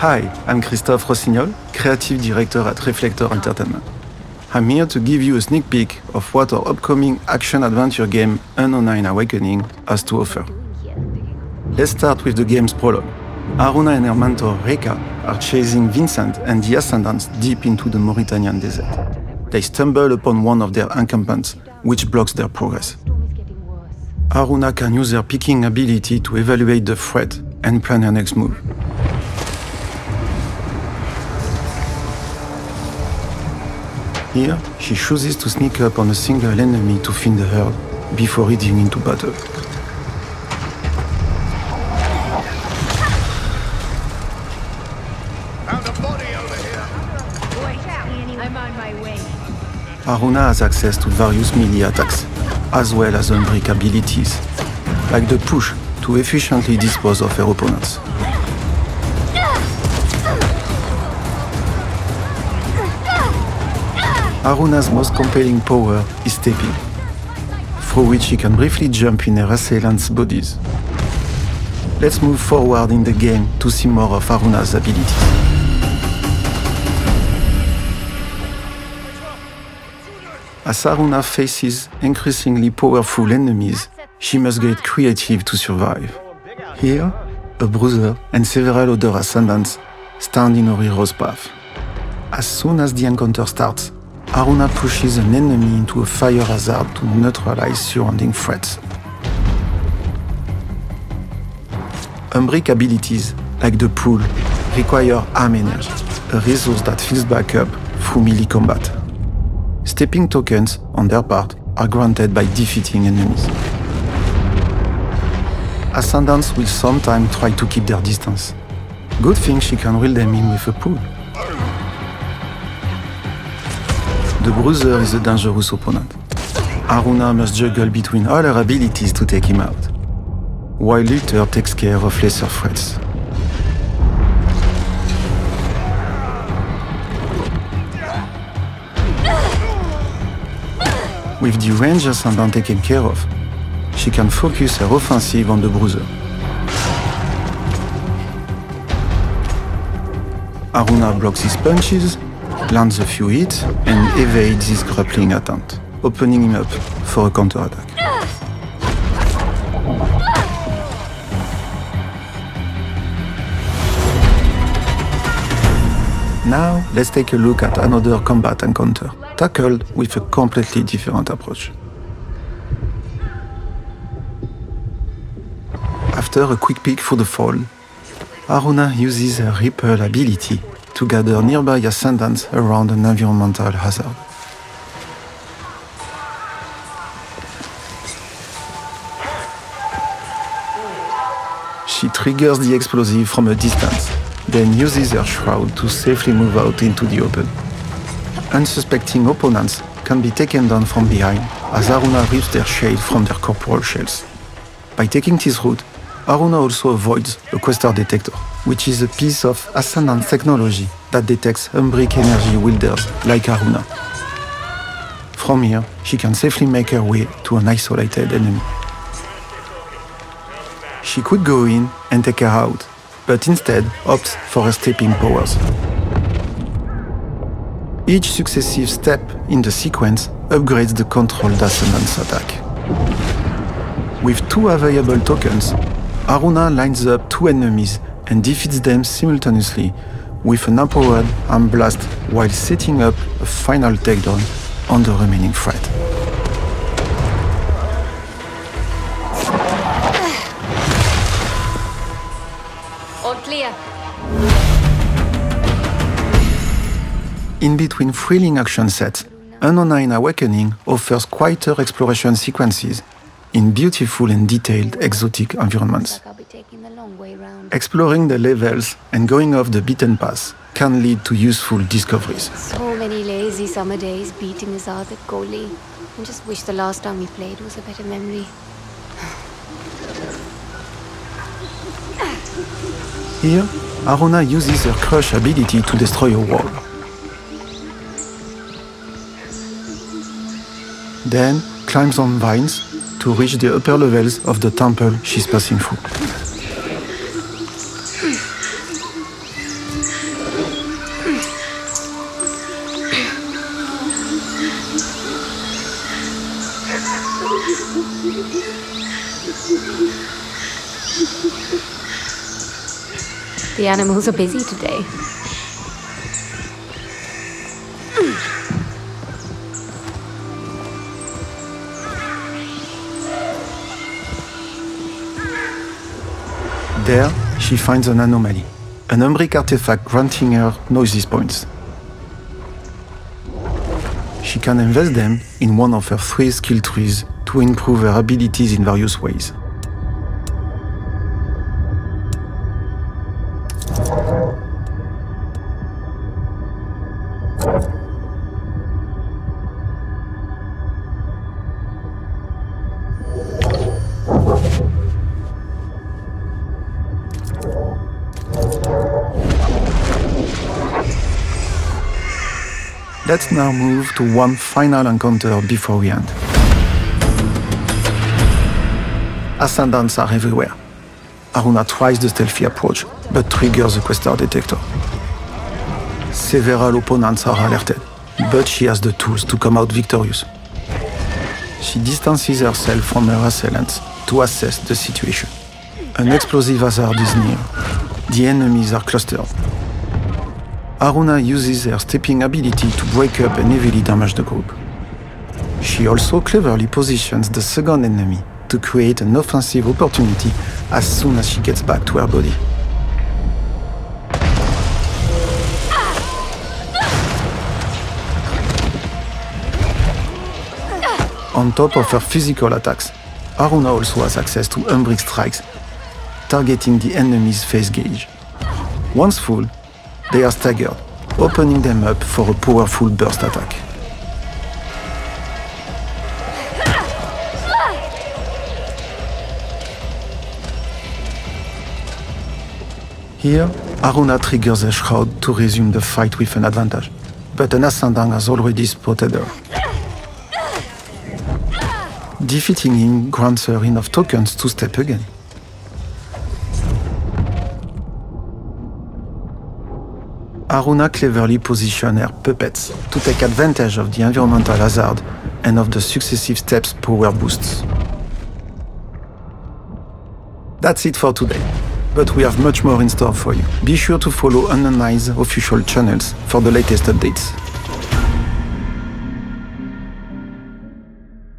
Hi, I'm Christophe Rossignol, Creative Director at Reflector Entertainment. I'm here to give you a sneak peek of what our upcoming action-adventure game Unknown Awakening has to offer. Let's start with the game's prologue. Haruna and her mentor Reka are chasing Vincent and the Ascendants deep into the Mauritanian desert. They stumble upon one of their encampments, which blocks their progress. Haruna can use her picking ability to evaluate the threat and plan her next move. Here, she chooses to sneak up on a single enemy to thin the herd before heading into battle. Found a body over here. I'm on my way. Haruna has access to various melee attacks, as well as unbreak abilities, like the push to efficiently dispose of her opponents. Haruna's most compelling power is stepping, through which she can briefly jump in her assailants' bodies. Let's move forward in the game to see more of Haruna's abilities. As Haruna faces increasingly powerful enemies, she must get creative to survive. Here, a bruiser and several other ascendants stand in her hero's path. As soon as the encounter starts, Haruna pushes an enemy into a fire hazard to neutralize surrounding threats. Unbreak abilities, like the pull, require arm energy, a resource that fills back up through melee combat. Stepping tokens, on their part, are granted by defeating enemies. Ascendants will sometimes try to keep their distance. Good thing she can reel them in with a pull. The Bruiser is a dangerous opponent. Haruna must juggle between all her abilities to take him out, while Luther takes care of lesser threats. With the range Ascendant taken care of, she can focus her offensive on the Bruiser. Haruna blocks his punches, lands a few hits, and evades his grappling attempt, opening him up for a counterattack. Now, let's take a look at another combat encounter, tackled with a completely different approach. After a quick peek through the fall, Haruna uses her Ripple ability to gather nearby ascendants around an environmental hazard. She triggers the explosive from a distance, then uses her shroud to safely move out into the open. Unsuspecting opponents can be taken down from behind as Haruna rips their shade from their corporal shells. By taking this route, Haruna also avoids a Quester detector, which is a piece of Ascendant technology that detects unbreak energy wielders like Haruna. From here, she can safely make her way to an isolated enemy. She could go in and take her out, but instead opts for her stepping powers. Each successive step in the sequence upgrades the controlled Ascendant's attack. With 2 available tokens, Haruna lines up 2 enemies and defeats them simultaneously with an empowered arm blast while setting up a final takedown on the remaining threat. All clear. In between thrilling action sets, Unknown Awakening offers quieter exploration sequences in beautiful and detailed exotic environments. Exploring the levels and going off the beaten path can lead to useful discoveries. So many lazy summer days beating us out at goalie. I just wish the last time we played was a better memory. Here, Haruna uses her crush ability to destroy a wall. Then climbs on vines to reach the upper levels of the temple she's passing through. The animals are busy today. There, she finds an anomaly, an Umbric artifact granting her noise points. She can invest them in one of her 3 skill trees to improve her abilities in various ways. Let's now move to one final encounter before we end. Ascendants are everywhere. Aruna tries the stealthy approach, but triggers the Questar detector. Several opponents are alerted, but she has the tools to come out victorious. She distances herself from her assailants to assess the situation. An explosive hazard is near. The enemies are clustered. Aruna uses her stepping ability to break up and heavily damage the group. She also cleverly positions the second enemy to create an offensive opportunity as soon as she gets back to her body. On top of her physical attacks, Aruna also has access to Umbric strikes, targeting the enemy's face gauge. Once full, they are staggered, opening them up for a powerful burst attack. Here, Aruna triggers a shroud to resume the fight with an advantage, but an Ascendant has already spotted her. Defeating him grants her enough tokens to step again. Aruna cleverly positions her puppets to take advantage of the environmental hazard and of the successive steps' power boosts. That's it for today, but we have much more in store for you. Be sure to follow Unanized official channels for the latest updates.